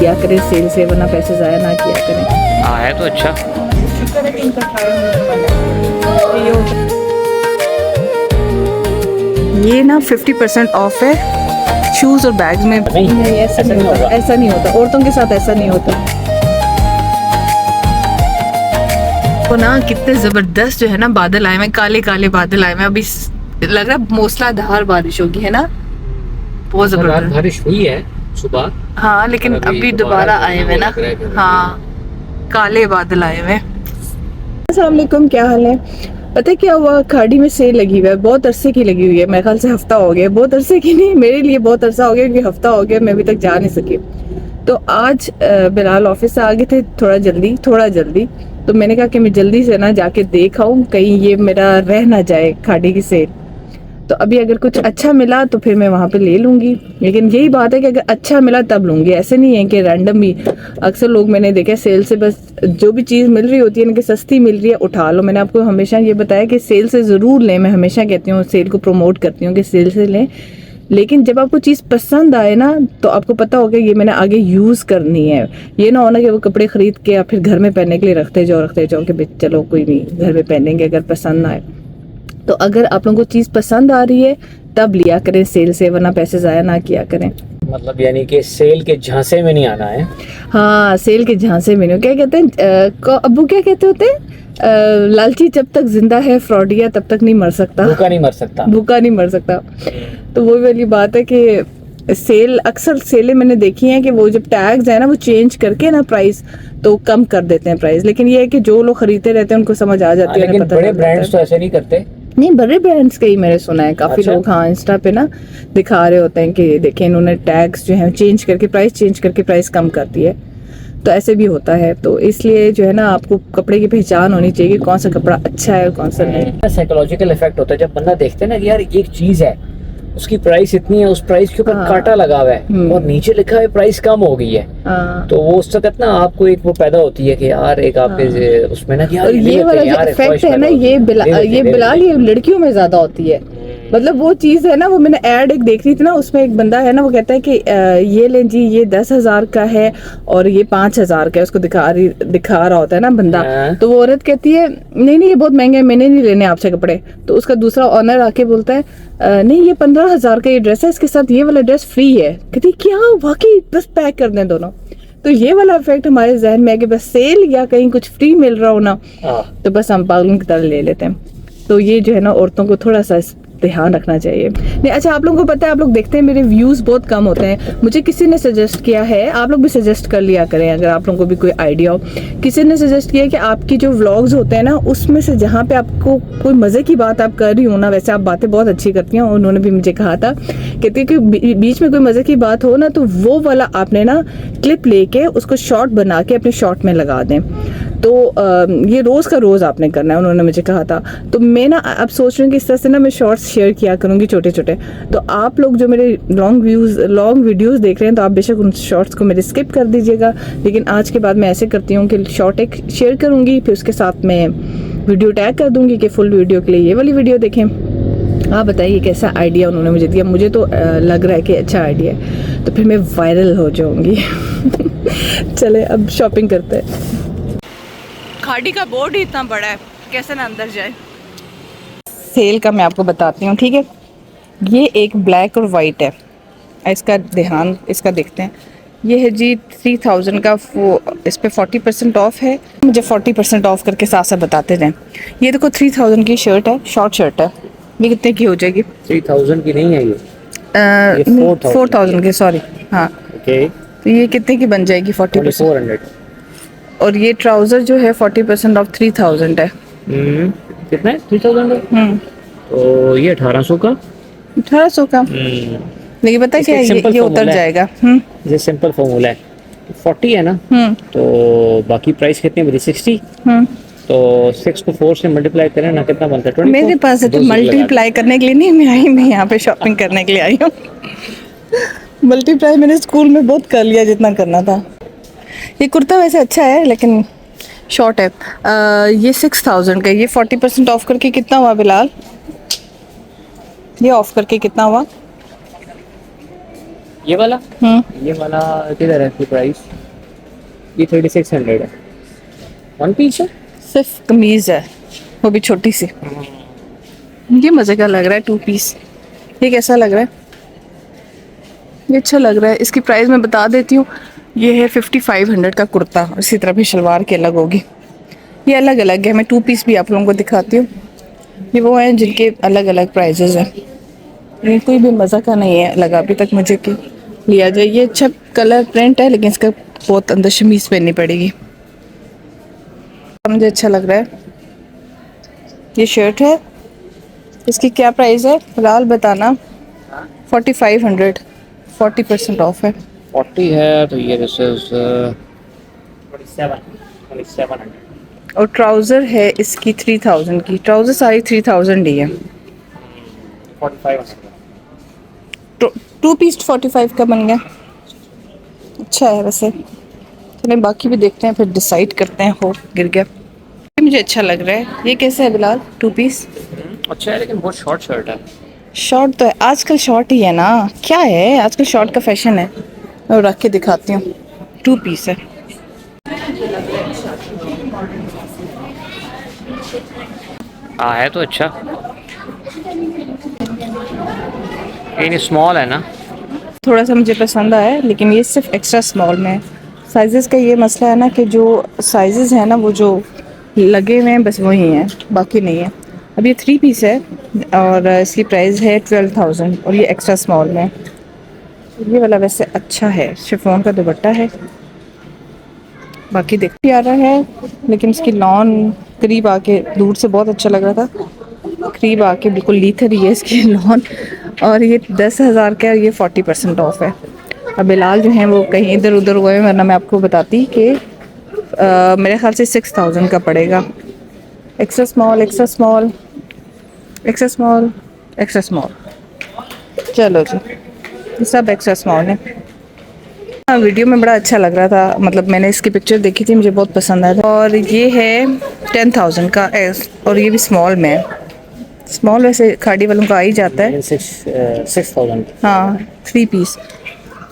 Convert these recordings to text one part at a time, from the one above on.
किया करें सेल से, वरना पैसे ज़ाया ना किया करें। हाँ है तो अच्छा। शुक्र है कि इनका ट्रायल होने वाला है। ये ना 50% ऑफ है शूज़ और बैग्स में। नहीं ऐसा नहीं होता, ऐसा नहीं होता, औरतों के साथ ऐसा नहीं होता। तो ना कितने ज़बरदस्त जो है ना बादल आए हैं, काले काले बादल आए हैं। अभी लग रहा है मूसलाधार बारिश होगी, है ना? बहुत ज़बरदस्त बारिश हुई है सुबह। हाँ, लेकिन अभी दोबारा आए हुए ना। हाँ, काले बादल आए हुए। अस्सलाम वालेकुम, क्या हाल है? पता है क्या हुआ, खाड़ी में सेल लगी हुई है, बहुत अरसे की लगी हुई है। मेरे ख्याल से हफ्ता हो गया, बहुत अरसे की नहीं, मेरे लिए बहुत अरसा हो गया क्योंकि हफ्ता हो गया मैं अभी तक जा नहीं सकी। तो आज बिलाल ऑफिस से आ गए थे थोड़ा जल्दी, तो मैंने कहा कि मैं जल्दी से ना जाके देख आऊं, कहीं ये मेरा रह ना जाए खाड़ी की सेल। तो अभी अगर कुछ अच्छा मिला तो फिर मैं वहाँ पे ले लूँगी, लेकिन यही बात है कि अगर अच्छा मिला तब लूँगी, ऐसे नहीं है कि रैंडम ही। अक्सर लोग मैंने देखा सेल से बस जो भी चीज़ मिल रही होती है ना कि सस्ती मिल रही है उठा लो। मैंने आपको हमेशा ये बताया कि सेल से ज़रूर लें, मैं हमेशा कहती हूँ, सेल को प्रमोट करती हूँ कि सेल से लें, लेकिन जब आपको चीज़ पसंद आए ना तो आपको पता होगा ये मैंने आगे यूज़ करनी है। ये ना होना कि वो कपड़े खरीद के या फिर घर में पहनने के लिए रखते जाओ कि चलो कोई नहीं घर में पहनेंगे अगर पसंद आए। तो अगर आप लोगों को चीज़ पसंद आ रही है तब लिया करें सेल से, वरना पैसे ज़ाया ना किया करें। मतलब यानी कि सेल के झांसे में नहीं आना है। हाँ, सेल के झांसे में नहीं। क्या कहते हैं अब्बू, क्या कहते होते हैं, लालची जब तक जिंदा है फ्रॉडिया तब तक नहीं मर सकता, भूखा नहीं मर सकता। भूखा नहीं मर सकता। तो वही वाली बात है कि सेल, अक्सर सेलें मैंने देखी हैं कि वो जब टैग्स है ना वो चेंज करके ना प्राइस तो कम कर देते हैं प्राइस, लेकिन ये है कि जो लोग खरीदते रहते हैं उनको समझ आ जाती है। लेकिन बड़े ब्रांड्स तो ऐसे नहीं करते। नहीं, बड़े ब्रांड्स का ही मैंने सुना है, काफी लोग हाँ इंस्टा पे ना दिखा रहे होते हैं कि देखें इन्होंने टैग्स जो है चेंज करके प्राइस कम कर दी है। तो ऐसे भी होता है, तो इसलिए जो है ना आपको कपड़े की पहचान होनी चाहिए कि कौन सा कपड़ा अच्छा है और कौन सा नहीं। साइकोलॉजिकल इफेक्ट होता है जब बंदा देखते हैं ना कि यार एक चीज है उसकी प्राइस इतनी है, उस प्राइस के ऊपर कांटा लगा हुआ है और नीचे लिखा है प्राइस कम हो गई है। तो वो उस वक्त ना आपको एक वो पैदा होती है कि यार एक आपके उसमें ना कि यार ये वाला जो इफेक्ट है ना ये बिलाल ये लड़कियों में ज्यादा होती है। मतलब वो चीज़ है ना, वो मैंने ऐड एक देख रही थी ना, उसमें एक बंदा है ना वो कहता है कि ये लें जी, ये 10,000 का है और ये 5,000 का है, उसको दिखा रहा होता है ना बंदा। तो वो औरत कहती है नहीं ये बहुत महंगा है, मैंने नहीं लेने आपसे कपड़े। तो उसका दूसरा ऑनर आके बोलता है नहीं ये 15,000 का ये ड्रेस है, इसके साथ ये वाला ड्रेस फ्री है। कहती क्या वाकई, बस पैक कर दें दोनों। तो ये वाला इफेक्ट हमारे जहन में है कि बस सेल या कहीं कुछ फ्री मिल रहा हो ना तो बस हम पागलों की तरह ले लेते हैं। तो ये जो है ना औरतों को थोड़ा सा ध्यान रखना चाहिए। नहीं अच्छा, आप लोगों को पता है, आप लोग देखते हैं मेरे व्यूज बहुत कम होते हैं। मुझे किसी ने सजेस्ट किया है, आप लोग भी सजेस्ट कर लिया करें अगर आप लोगों को भी कोई आइडिया हो। किसी ने सजेस्ट किया कि आपकी जो व्लॉग्स होते हैं ना उसमें से जहाँ पे आपको कोई मजे की बात आप कर रही हो ना, वैसे आप बातें बहुत अच्छी करती हैं, उन्होंने भी मुझे कहा था, कहती है कि बीच में कोई मजे की बात हो ना तो वो वाला आपने ना क्लिप लेके उसको शॉर्ट बना के अपने शॉर्ट में लगा दें। तो ये रोज का रोज आपने करना है, उन्होंने मुझे कहा था। तो मैं ना अब सोच रही हूँ कि इस तरह से ना मैं शॉर्ट्स शेयर किया करूँगी छोटे छोटे। तो आप लोग जो मेरे लॉन्ग वीडियोस देख रहे हैं तो आप बेशक उन शॉर्ट्स को मेरे स्किप कर दीजिएगा, लेकिन आज के बाद मैं ऐसे करती हूँ कि शॉर्ट एक शेयर करूँगी, फिर उसके साथ मैं वीडियो टैग कर दूँगी कि फुल वीडियो के लिए ये वाली वीडियो देखें। आप बताइए कैसा आइडिया उन्होंने मुझे दिया, मुझे तो लग रहा है कि अच्छा आइडिया है, तो फिर मैं वायरल हो जाऊँगी। चले अब शॉपिंग करते हैं। खाड़ी का बोर्ड ही इतना बड़ा है, कैसे ना अंदर जाए। सेल का मैं आपको बताती हूँ, ठीक है। ये एक ब्लैक और वाइट है, इसका ध्यान इसका देखते हैं। ये है जी 3000 का, वो इस पे 40% ऑफ है। मुझे 40% ऑफ करके साथ साथ बताते जाएं। ये देखो 3000 की शर्ट है, शॉर्ट शर्ट है। ये कितने की हो जाएगी? 3000 की नहीं है ये 4000 की, सॉरी। हाँ ओके। तो ये कितने की बन जाएगी? 40%। और ये ट्राउजर जो है 40% ऑफ 3000 है। कितना है? 3000। तो ये 1800 का। 1800 का। लेकिन पता है क्या, ये उतर जाएगा। ये सिंपल फॉर्मूला है। 40 है ना, तो बाकी प्राइस कितनी बनी? 60। तो 6 को 4 से मल्टीप्लाई करें ना, कितना बनता है? 24। मेरे पास तो मल्टीप्लाई करने के लिए नहीं, मैं आई, मैं यहाँ पे शॉपिंग करने के लिए आई हूँ। मल्टीप्लाई मैंने स्कूल में बहुत कर लिया जितना करना था। ये कुर्ता वैसे अच्छा है लेकिन शॉर्ट है। ये 6000 का, ये 40% ऑफ करके कितना हुआ बिलाल? ये ऑफ करके कितना हुआ? ये वाला, ये वाला किधर है इसकी प्राइस? ये 3600 है, वन पीस है। सिर्फ कमीज है, वो भी छोटी सी। ये मजे का लग रहा है, 2 पीस। ये कैसा लग रहा है? ये अच्छा लग रहा है। इसकी प्राइस मैं बता देती हूँ। ये है 5500 का कुर्ता, इसी तरह भी शलवार की अलग होगी। ये अलग अलग है, मैं 2 पीस भी आप लोगों को दिखाती हूँ। ये वो हैं जिनके अलग अलग प्राइजेज हैं। ये कोई भी मज़ा का नहीं है लगा अभी तक मुझे कि लिया जाए। ये अच्छा कलर प्रिंट है, लेकिन इसका बहुत अंदर शमीज पहननी पड़ेगी। मुझे अच्छा लग रहा है। ये शर्ट है, इसकी क्या प्राइस है फिलहाल बताना? 4500, 40% ऑफ है। 40 है तो ये दिस इज 2700। और ट्राउज़र है इसकी 3000 की। ट्राउज़र सारी 3000 ही है। 4500। तो 2 पीस 45 का बन गया। अच्छा है वैसे। चलें बाकी भी देखते हैं, फिर डिसाइड करते हैं। हो गिर गया। ये मुझे अच्छा लग रहा है। ये कैसे है बिलाल? 2 पीस अच्छा है लेकिन बहुत शॉर्ट शर्ट है। शॉर्ट तो है, आजकल शॉर्ट ही है ना। क्या है आजकल शॉर्ट का फैशन है। मैं रख के दिखाती हूँ। 2 पीस है। हाँ है तो अच्छा, ये स्मॉल है ना। थोड़ा सा मुझे पसंद आया, लेकिन ये सिर्फ एक्स्ट्रा स्मॉल में है। साइजेस का ये मसला है ना कि जो साइजेस हैं ना वो जो लगे हुए हैं बस वही हैं, बाकी नहीं है। अब ये 3 पीस है और इसकी प्राइस है 12,000 और ये एक्स्ट्रा स्मॉल में है। ये वाला वैसे अच्छा है, शिफॉन का दुपट्टा है। बाकी देख भी आ रहा है, लेकिन इसकी लॉन करीब आके दूर से बहुत अच्छा लग रहा था, करीब आके बिल्कुल लीथर ही है इसकी लॉन। और ये 10,000 का, ये 40% ऑफ है। अब बिलाल जो हैं वो कहीं इधर उधर हुए हैं, वरना मैं आपको बताती कि मेरे ख्याल से 6000 का पड़ेगा। Extra small, extra small, extra small, extra small. चलो जी, ये सब एक्स्ट्रा स्मॉल है। हाँ, वीडियो में बड़ा अच्छा लग रहा था, मतलब मैंने इसकी पिक्चर देखी थी, मुझे बहुत पसंद आया था। और ये है 10,000 का और ये भी स्मॉल में है। स्मॉल वैसे खाड़ी वालों का आ ही जाता है। 6000। हाँ 3 पीस,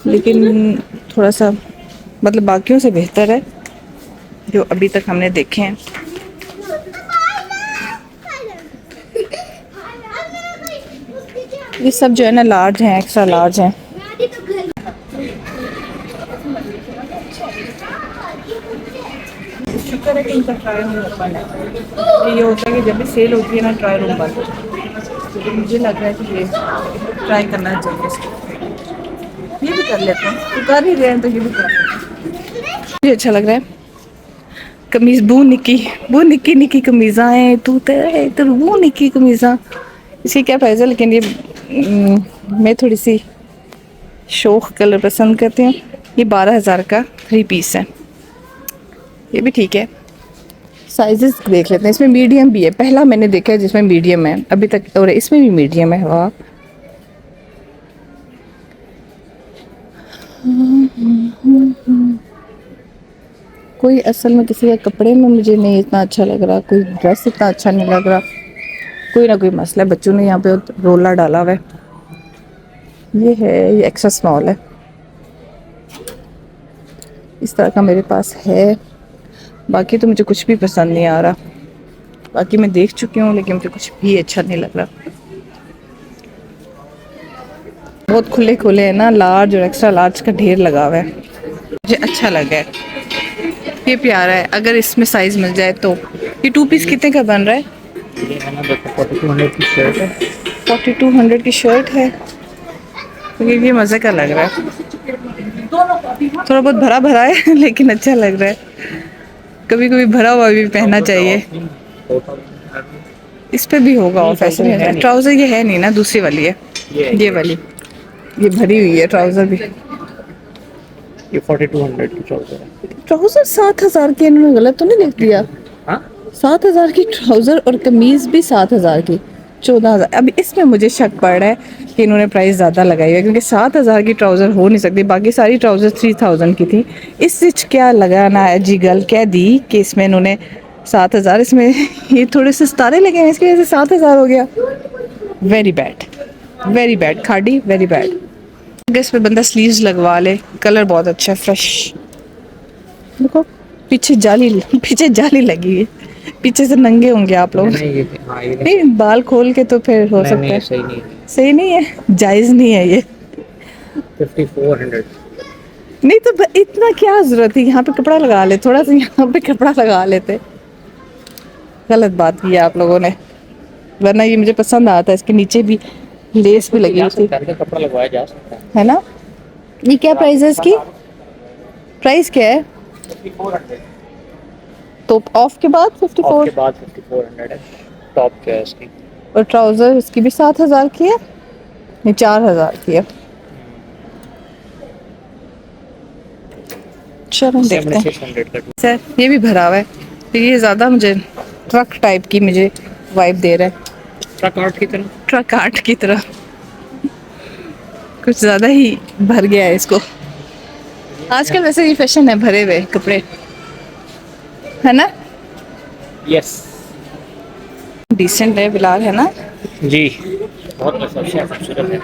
लेकिन थोड़ा सा मतलब बाकियों से बेहतर है जो अभी तक हमने देखे हैं। ये सब जो है ना लार्ज हैं, एक्स्ट्रा लार्ज हैं। शुक्र है कि इनका ट्रायल रूम ओपन है। कि ये होता है कि जब भी सेल होती है ना ट्रायल रूम बंद हो जाता है। तो मुझे लग रहा है कि ये ट्राई करना चाहिए इसको। ये भी कर लेते हैं, तो कर ही रहे हैं तो ये भी कर लेते हैं। मुझे अच्छा लग रहा है। कमीज बू निक्की निक्की कमीज़ा हैं। तो वो निक्की कमीज़ा, इसकी क्या प्राइस है? लेकिन ये मैं थोड़ी सी शोख कलर पसंद करती हूँ। ये 12,000 का 3 पीस है। ये भी ठीक है। साइजेस देख लेते हैं। इसमें मीडियम भी है, पहला मैंने देखा है जिसमें मीडियम है अभी तक, और इसमें भी मीडियम है। वाह, कोई असल में किसी के कपड़े में मुझे नहीं इतना अच्छा लग रहा, कोई ड्रेस इतना अच्छा नहीं लग रहा। कोई ना कोई मसला है। बच्चों ने यहाँ पे रोला डाला हुआ है। ये है, ये एक्स्ट्रा स्मॉल है। इस तरह का मेरे पास है। बाकी तो मुझे कुछ भी पसंद नहीं आ रहा। बाकी मैं देख चुकी हूँ, लेकिन मुझे कुछ भी अच्छा नहीं लग रहा। बहुत खुले खुले है ना, लार्ज और एक्स्ट्रा लार्ज का ढेर लगा हुआ है। मुझे अच्छा लगा है, ये प्यारा है। अगर इसमें साइज मिल जाए तो। ये 2 पीस कितने का बन रहा है? ये है ना, देखो 4200 की शर्ट है। 4200 की शर्ट है। ये मज़े का लग रहा है। थोड़ा बहुत भरा भरा है लेकिन अच्छा लग रहा है। कभी कभी भरा हुआ भी पहनना चाहिए। इस पे भी होगा ऑफ, ऐसे नहीं है। ट्राउज़र ये है नहीं ना, दूसरी वाली है ये वाली। ये भरी हुई है ट्राउज़र भी। ये 4200 की ट्राउजर है। ट्राउज़र 7,000 की इन्होंने गलत तो नहीं लिख दिया? हाँ 7,000 की ट्राउज़र और कमीज़ भी 7,000 की, 14,000। अब इसमें मुझे शक पड़ रहा है कि इन्होंने प्राइस ज़्यादा लगाई है, क्योंकि 7,000 की ट्राउज़र हो नहीं सकती। बाकी सारी ट्राउज़र 3,000 की थी। इससे क्या लगाना है जी, गल कह दी कि इसमें इन्होंने 7,000, इसमें ये थोड़े से सितारे लगे हैं, इसकी वजह से 7,000 हो गया। वेरी बैड, वेरी बैड खाड़ी, वेरी बैड। इस पे बंदा स्लीव्स लगवा ले, कलर बहुत अच्छा है, फ्रेश। देखो पीछे जाली लगी है, पीछे से नंगे होंगे आप लोग। नहीं, बाल खोल के तो फिर हो सकता है। सही नहीं है, जायज नहीं है ये। 5400। नहीं तो इतना क्या जरूरत है, यहाँ पे कपड़ा लगा ले, थोड़ा सा यहाँ पे कपड़ा लगा लेते। गलत बात की है आप लोगों ने, वरना ये मुझे पसंद आता है। इसके नीचे भी लेस भी लगी हुई थी, कपड़ा लगवाया जा सकता है ना। ये क्या प्राइस है इसकी? प्राइस क्या है? 5400। तो ऑफ के बाद 54 के बाद 5400 है। टॉप क्या है इसकी? और ट्राउजर इसकी भी 7000 की है, नहीं 4000 की है। चलो देखते हैं। 600 का। सर ये भी भरा हुआ है, तो ये ज़्यादा मुझे ट्रक टाइप की मुझे वाइब दे रहा है, ट्रक आर्ट की तरह। ट्रक आर्ट की तरह। कुछ ज़्यादा ही भर गया है इसको। आजकल वैसे ये फैशन है, भरे हुए कपड़े, है ना। यस, डिसेंट है बिलाल, है ना जी। बहुत खूबसूरत है,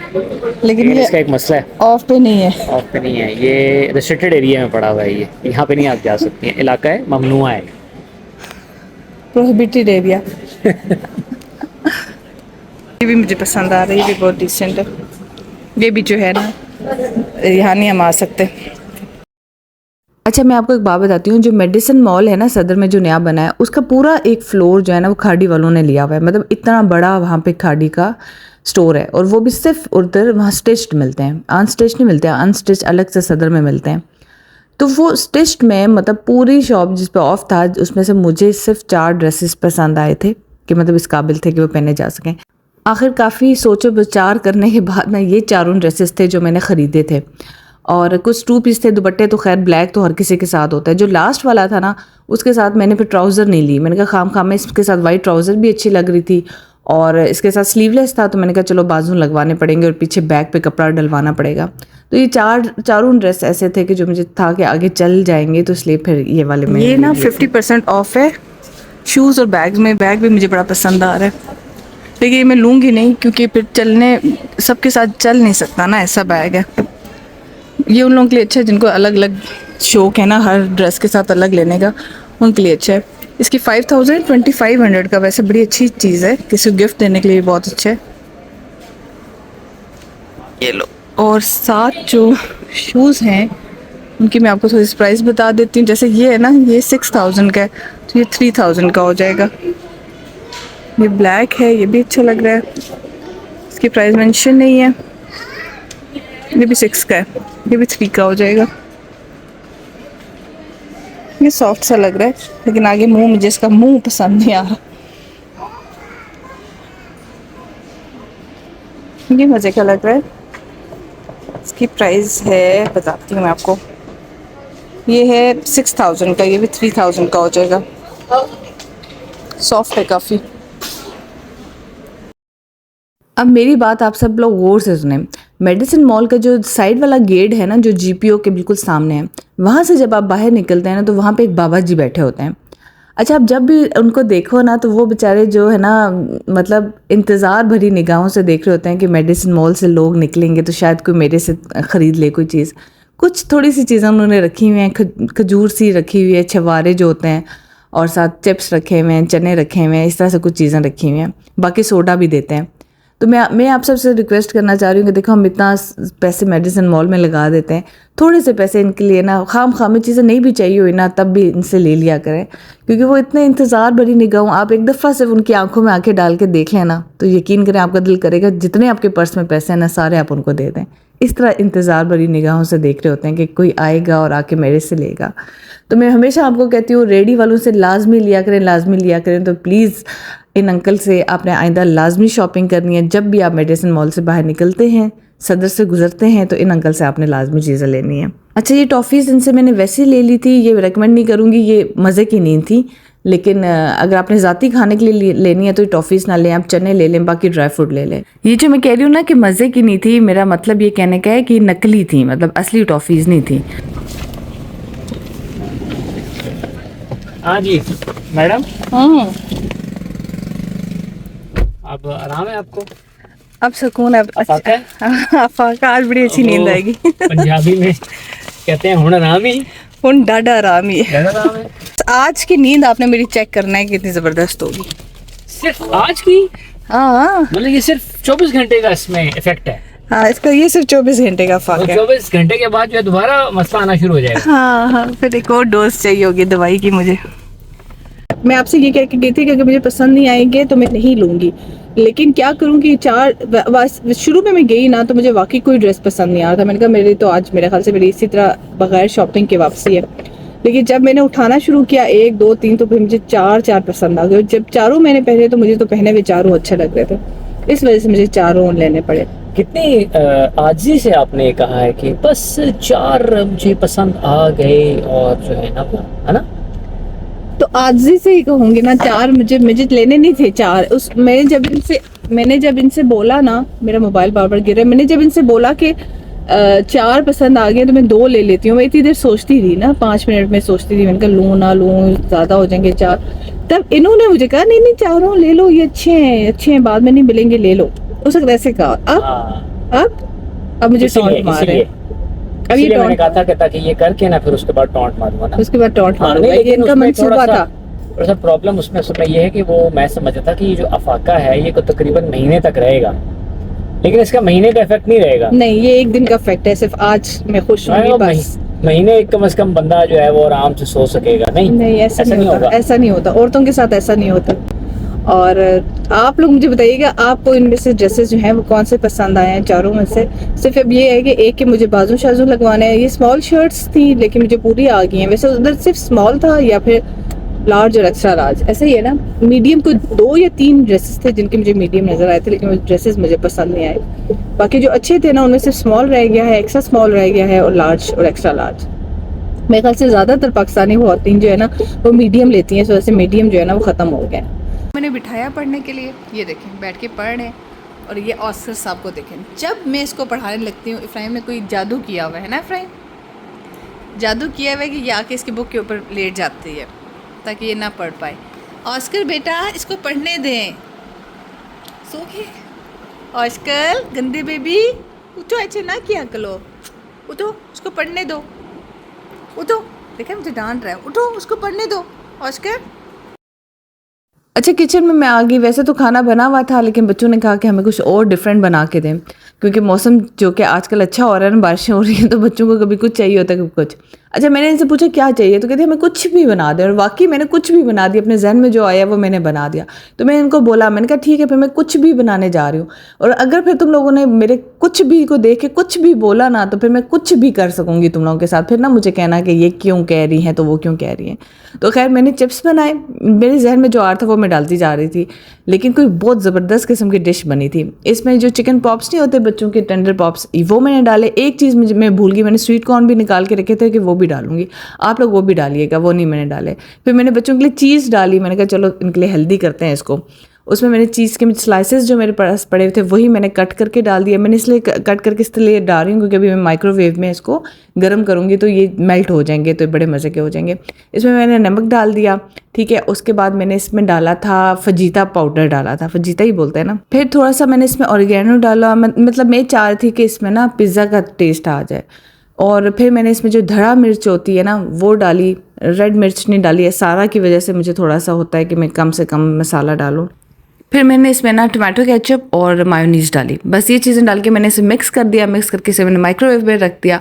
लेकिन ये इसका एक मसला है, ऑफ पे नहीं है। ऑफ पे नहीं है। ये रिस्ट्रिक्टेड एरिया में पड़ा हुआ है, ये यहाँ पे नहीं आप जा सकती हैं। इलाका है, ममनुआ है, प्रोहिबिटेड एरिया। ये भी मुझे पसंद आ रहा है, ये भी बहुत डिसेंट है। ये भी जो है ना, यहाँ नहीं हम आ सकते। अच्छा मैं आपको एक बात बताती हूँ, जो मेडिसिन मॉल है ना सदर में जो नया बना है, उसका पूरा एक फ्लोर जो है ना वो खाड़ी वालों ने लिया हुआ है। मतलब इतना बड़ा वहाँ पे खाड़ी का स्टोर है, और वो भी सिर्फ उधर वहाँ स्टिच्ड मिलते हैं, अनस्टिच नहीं मिलते। अनस्टिच अलग से सदर में मिलते हैं। तो वो स्टिच्ड में मतलब पूरी शॉप जिस पे ऑफ था, उसमें से मुझे सिर्फ 4 ड्रेसेस पसंद आए थे कि मतलब इस काबिल थे कि वो पहने जा सकें। आखिर काफ़ी सोचो विचार करने के बाद ना ये 4 ड्रेसेस थे जो मैंने ख़रीदे थे, और कुछ 2 पीस थे। दुपट्टे तो खैर ब्लैक तो हर किसी के साथ होता है। जो लास्ट वाला था ना, उसके साथ मैंने फिर ट्राउज़र नहीं ली। मैंने कहा खाम में इसके साथ वाइट ट्राउज़र भी अच्छी लग रही थी, और इसके साथ स्लीवलेस था, तो मैंने कहा चलो बाजू लगवाने पड़ेंगे और पीछे बैक पे कपड़ा डलवाना पड़ेगा। तो ये चारों ड्रेस ऐसे थे कि जो मुझे था कि आगे चल जाएंगे, तो इसलिए फिर ये वाले में। ये ना 50% ऑफ है शूज़ और बैग्स में। बैग भी मुझे बड़ा पसंद आ रहा है, लेकिन ये मैं लूँगी नहीं क्योंकि फिर चलने सबके साथ चल नहीं सकता ना, ऐसा बैग है। ये उन लोगों के लिए अच्छा है जिनको अलग अलग शौक है ना, हर ड्रेस के साथ अलग लेने का, उनके लिए अच्छा है। इसकी 2500 का वैसे बड़ी अच्छी चीज़ है, किसी को गिफ्ट देने के लिए बहुत अच्छा है। ये लो। और साथ जो शूज़ हैं उनकी मैं आपको थोड़ी सी प्राइस बता देती हूँ। जैसे ये है ना, ये 6000 का है, तो ये 3000 का हो जाएगा। ये ब्लैक है, ये भी अच्छा लग रहा है, इसकी प्राइस मेंशन नहीं है। ये भी 6 का है, ये भी 3 का हो जाएगा। ये सॉफ्ट सा लग रहा है, लेकिन आगे मुंह, मुझे इसका मुंह पसंद नहीं आ रहा। ये मज़े का लग रहा है। इसकी प्राइस है, बताती हूँ मैं आपको, ये है 6000 का, ये भी 3000 का हो जाएगा। सॉफ्ट है काफ़ी। अब मेरी बात आप सब लोग गौर से सुने। मेडिसिन मॉल का जो साइड वाला गेट है ना, जो जीपीओ के बिल्कुल सामने है, वहाँ से जब आप बाहर निकलते हैं ना, तो वहाँ पे एक बाबा जी बैठे होते हैं। अच्छा, आप जब भी उनको देखो ना, तो वो बेचारे जो है ना, मतलब इंतज़ार भरी निगाहों से देख रहे होते हैं कि मेडिसिन मॉल से लोग निकलेंगे तो शायद कोई मेरे से ख़रीद ले कोई चीज़। कुछ थोड़ी सी चीज़ें उन्होंने रखी हुई हैं, खजूर सी रखी हुई है, छवारे जो होते हैं, और साथ चिप्स रखे हुए हैं, चने रखे हुए हैं, इस तरह से कुछ चीज़ें रखी हुई हैं। बाकी सोडा भी देते हैं। तो मैं आप सबसे रिक्वेस्ट करना चाह रही हूँ कि देखो, हम इतना पैसे मेडिसिन मॉल में लगा देते हैं, थोड़े से पैसे इनके लिए ना, खाम चीज़ें नहीं भी चाहिए हुई ना, तब भी इनसे ले लिया करें, क्योंकि वो इतने इंतज़ार भरी निगाहों, आप एक दफ़ा सिर्फ उनकी आंखों में आंखें डाल के देख लेना, तो यकीन करें आपका दिल करेगा जितने आपके पर्स में पैसे हैं ना, सारे आप उनको दे दें। इस तरह इंतज़ार भरी निगाहों से देख रहे होते हैं कि कोई आएगा और आके मेरे से लेगा। तो मैं हमेशा आपको कहती हूँ, रेडी वालों से लाजमी लिया करें। तो प्लीज़ इन अंकल से आपने आइंदा लाजमी शॉपिंग करनी है। जब भी आप मेडिसिन मॉल से बाहर निकलते हैं, सदर से गुजरते हैं, तो इन अंकल से आपने लाजमी चीज़ें लेनी है। अच्छा, ये टॉफ़ीज़ इनसे मैंने वैसे ही ले ली थी, ये रेकमेंड नहीं करूँगी, ये मज़े की नहीं थी। लेकिन अगर आपने ज़ाती खाने के लिए लेनी है तो टॉफ़ीज़ ना लें, आप चने ले लें, बाकी ड्राई फ्रूट ले लें। ये जो मैं कह रही हूँ ना कि मज़े की नहीं थी, मेरा मतलब ये कहने का है कि नकली थी, मतलब असली टॉफ़ीज़ नहीं थी। हाँ जी मैडम, अब आराम है आपको? अब सुकून है, अब अफाका, आज बड़ी अच्छी नींद आएगी। पंजाबी में कहते हैं हुण आरामी, हुण डाडा आरामी है। आज की नींद आपने मेरी चेक करना है कितनी जबरदस्त होगी। सिर्फ आज की? हाँ, मतलब ये सिर्फ 24 घंटे का इसमें इफेक्ट है? हाँ, इसका ये सिर्फ 24 घंटे का फर्क है। 24 घंटे के बाद जो है दोबारा मसला आना शुरू हो जाएगा। हाँ हाँ, फिर एक और डोज चाहिए होगी दवाई की मुझे। मैं आपसे ये कह के गई थी कि अगर मुझे पसंद नहीं आएंगे तो मैं नहीं लूंगी, लेकिन क्या करूँ कि शुरू में मैं गई ना तो मुझे वाकई कोई ड्रेस पसंद नहीं आ रहा था। मैंने कहा मेरी तो आज मेरे ख्याल से मेरी इसी तरह बगैर शॉपिंग के वापसी है। लेकिन जब मैंने उठाना शुरू किया 1 2 3 तो फिर मुझे चार पसंद आ गए। जब चारों मैंने पहने तो मुझे तो पहने हुए चारों अच्छे लग रहे थे, इस वजह से मुझे चारों लेने पड़े। कितनी आजी से आपने कहा है कि बस 4 मुझे पसंद आ गए और जो है ना वो, है ना? तो आजी से ही कहूंगी ना, 4 मुझे लेने नहीं थे 4। मैंने जब इनसे बोला ना, मेरा मोबाइल बार बार गिर रहा है, मैंने जब इनसे बोला कि 4 पसंद आ गए तो मैं 2 ले लेती हूँ। मैं इतनी देर सोचती थी ना, 5 मिनट में सोचती थी, मैंने कहा लूँ ना लूँ, ज्यादा हो जाएंगे 4। तब इन्होंने मुझे कहा नहीं चारों ले लो, ये अच्छे हैं, बाद में नहीं मिलेंगे, ले लो। उस वक्त ऐसे कहा। अब मुझे टॉन्ट मार रहे हैं। अब ये मैंने कहा था कि ताकि ये करके ना फिर उसके बाद टॉन्ट मारूंगा ना, उसके बाद टॉन्ट मारूंगा। ये इनका मंसूबा था। थोड़ा सा प्रॉब्लम उसमें ये है कि वो मैं समझता था कि ये जो अफाका है ये तकरीबन महीने तक रहेगा, लेकिन इसका महीने का इफेक्ट नहीं रहेगा। नहीं, ये 1 दिन का इफेक्ट है, सिर्फ आज मैं खुश हूँ बस। महीने कम से कम बंदा जो है वो आराम से सो सकेगा। नहीं ऐसा नहीं होता, ऐसा नहीं होता, औरतों के साथ ऐसा नहीं होता। और आप लोग मुझे बताइएगा आपको इनमें से ड्रेसेस जो हैं वो कौन से पसंद आए हैं चारों में से। सिर्फ अब ये है कि एक के मुझे बाजू शाजू लगवाने हैं। ये स्मॉल शर्ट्स थी लेकिन मुझे पूरी आ गई हैं। वैसे उधर सिर्फ स्मॉल था या फिर लार्ज और एक्स्ट्रा लार्ज, ऐसा ही है ना। मीडियम को 2 या 3 ड्रेसेस थे जिनके मुझे मीडियम नजर आए थे, लेकिन वो ड्रेसेस मुझे पसंद नहीं आए। बाकी जो अच्छे थे ना उनमें सिर्फ स्मॉल रह गया है, एक्स्ट्रा स्मॉल रह गया है, और लार्ज और एक्स्ट्रा लार्ज। मेरे ख्याल से ज्यादातर पाकिस्तानी खवातीन जो है ना वो मीडियम लेती हैं, इस वजह से मीडियम जो है ना वो खत्म हो गया। मैंने बिठाया पढ़ने के लिए, ये देखें बैठ के पढ़ रहे हैं। और ये ऑस्कर साहब को देखें, जब मैं इसको पढ़ाने लगती हूँ, इफ्राहिम ने कोई जादू किया हुआ है ना, इफ्राहिम जादू किया हुआ है कि ये आके इसकी बुक के ऊपर लेट जाती है ताकि ये ना पढ़ पाए। ऑस्कर बेटा इसको पढ़ने दें। सो गए ऑस्कर, गंदे बेबी, उठो, ऐसे ना किया करो, उठो उसको पढ़ने दो, उठो। देखा मुझे डांट रहा है, उठो उसको पढ़ने दो ऑस्कर। अच्छा, किचन में मैं आ गई। वैसे तो खाना बना हुआ था, लेकिन बच्चों ने कहा कि हमें कुछ और डिफरेंट बना के दें, क्योंकि मौसम जो कि आजकल अच्छा हो रहा है ना, बारिशें हो रही हैं, तो बच्चों को कभी कुछ चाहिए होता है, कभी कुछ। अच्छा, मैंने इनसे पूछा क्या चाहिए, तो कहते हमें कुछ भी बना दे। और वाकई मैंने कुछ भी बना दिया, अपने जहन में जो आया वो मैंने बना दिया। तो मैं इनको बोला, मैंने कहा ठीक है, फिर मैं कुछ भी बनाने जा रही हूँ, और अगर फिर तुम लोगों ने मेरे कुछ भी को देख के कुछ भी बोला ना, तो फिर मैं कुछ भी कर सकूँगी तुम लोगों के साथ। फिर ना मुझे कहना कि ये क्यों कह रही हैं, तो वो क्यों कह रही हैं। तो खैर मैंने चिप्स बनाए, मेरे जहन में जो आ रहा था वो मैं डालती जा रही थी, लेकिन कोई बहुत ज़बरदस्त किस्म की डिश बनी थी। इसमें जो चिकन पॉप्स नहीं होते बच्चों के, टेंडर पॉप्स, वो मैंने डाले। एक चीज़ मैं भूल गई, मैंने स्वीट कॉर्न भी निकाल के रखे थे कि वो भी डालूंगी, आप लोग वो भी डालिएगा, वो नहीं मैंने डाले। फिर मैंने बच्चों के लिए चीज़ डाली, मैंने कहा चलो इनके लिए हेल्दी करते हैं इसको। उसमें मैंने चीज़ के स्लाइसेस जो मेरे पास पड़े थे वही मैंने कट करके डाल दिया। मैंने इसलिए कट करके इसलिए डाल रही हूँ क्योंकि अभी मैं माइक्रोवेव में इसको गर्म करूँगी तो ये मेल्ट हो जाएंगे, तो बड़े मज़े के हो जाएंगे। इसमें मैंने नमक डाल दिया, ठीक है। उसके बाद मैंने इसमें डाला था फजीता पाउडर, डाला था, फजीता ही बोलते हैं ना। फिर थोड़ा सा मैंने इसमें ऑरिगेनो डाला, मतलब मैं चाह रही थी कि इसमें ना पिज़्ज़ा का टेस्ट आ जाए। और फिर मैंने इसमें जो धड़ा मिर्च होती है ना वो डाली, रेड मिर्च नहीं डाली है, सारा की वजह से मुझे थोड़ा सा होता है कि मैं कम से कम मसाला डालूँ। फिर मैंने इसमें ना टमाटो केचप और मायोनीज़ डाली, बस ये चीज़ें डाल के मैंने इसे मिक्स कर दिया। मिक्स करके इसे मैंने माइक्रोवेव में रख दिया,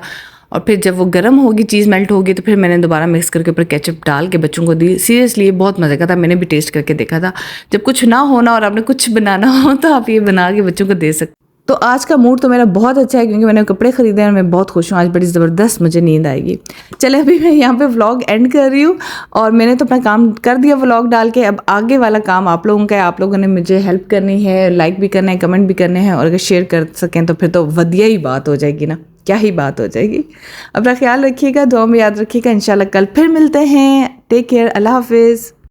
और फिर जब वो गर्म होगी, चीज़ मेल्ट होगी, तो फिर मैंने दोबारा मिक्स करके ऊपर केचप डाल के बच्चों को दी। सीरियसली ये बहुत मज़े का था, मैंने भी टेस्ट करके देखा था। जब कुछ ना होना और आपने कुछ बनाना हो तो आप ये बना के बच्चों को दे सकते। तो आज का मूड तो मेरा बहुत अच्छा है क्योंकि मैंने कपड़े खरीदे हैं और मैं बहुत खुश हूँ। आज बड़ी ज़बरदस्त मुझे नींद आएगी। चले अभी मैं यहाँ पे व्लॉग एंड कर रही हूँ, और मैंने तो अपना काम कर दिया व्लॉग डाल के। अब आगे वाला काम आप लोगों का है, आप लोगों ने मुझे हेल्प करनी है, लाइक भी करना है, कमेंट भी करने हैं, और अगर शेयर कर सकें तो फिर तो वधिया ही बात हो जाएगी ना, क्या ही बात हो जाएगी। अपना ख्याल रखिएगा, दुआ में याद रखिएगा। इंशाल्लाह कल फिर मिलते हैं। टेक केयर, अल्लाह हाफिज़।